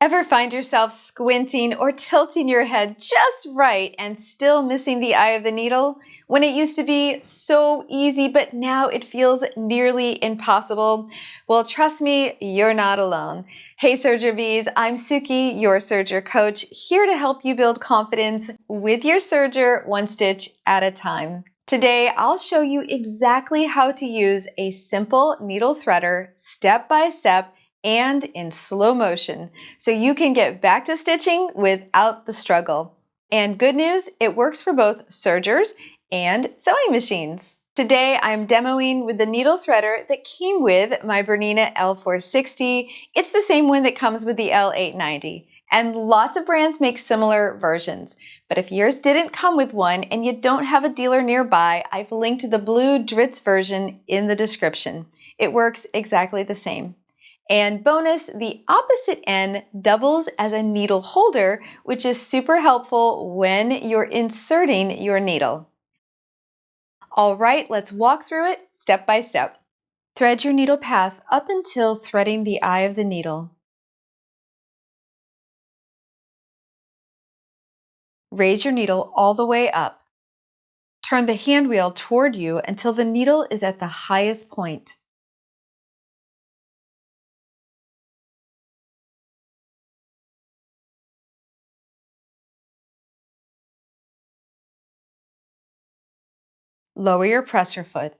Ever find yourself squinting or tilting your head just right and still missing the eye of the needle? When it used to be so easy, but now it feels nearly impossible? Well, trust me, you're not alone. Hey Serger Bees, I'm Sookie, your Serger coach, here to help you build confidence with your serger one stitch at a time. Today, I'll show you exactly how to use a simple needle threader step by step and in slow motion, so you can get back to stitching without the struggle. And good news, it works for both sergers and sewing machines. Today, I'm demoing with the needle threader that came with my Bernina L460. It's the same one that comes with the L890. And lots of brands make similar versions. But if yours didn't come with one and you don't have a dealer nearby, I've linked the blue Dritz version in the description. It works exactly the same. And bonus, the opposite end doubles as a needle holder, which is super helpful when you're inserting your needle. All right, let's walk through it step by step. Thread your needle path up until threading the eye of the needle. Raise your needle all the way up. Turn the hand wheel toward you until the needle is at the highest point. Lower your presser foot.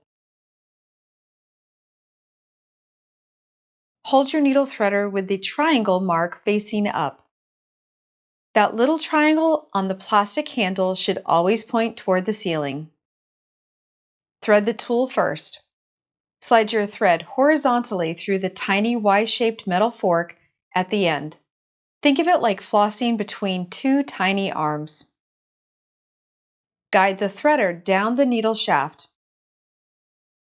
Hold your needle threader with the triangle mark facing up. That little triangle on the plastic handle should always point toward the ceiling. Thread the tool first. Slide your thread horizontally through the tiny Y-shaped metal fork at the end. Think of it like flossing between two tiny arms. Guide the threader down the needle shaft.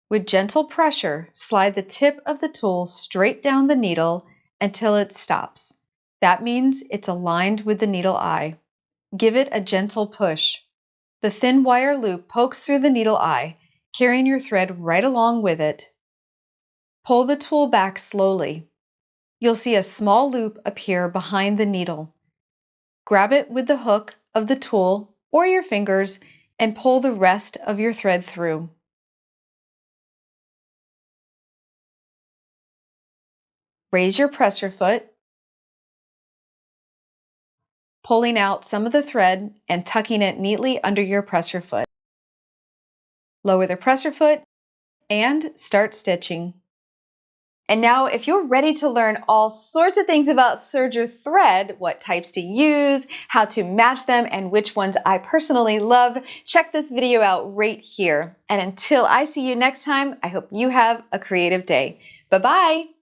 With gentle pressure, slide the tip of the tool straight down the needle until it stops. That means it's aligned with the needle eye. Give it a gentle push. The thin wire loop pokes through the needle eye, carrying your thread right along with it. Pull the tool back slowly. You'll see a small loop appear behind the needle. Grab it with the hook of the tool or your fingers and pull the rest of your thread through. Raise your presser foot, pulling out some of the thread and tucking it neatly under your presser foot. Lower the presser foot and start stitching. And now, if you're ready to learn all sorts of things about serger thread, what types to use, how to match them, and which ones I personally love, check this video out right here. And until I see you next time, I hope you have a creative day. Bye-bye.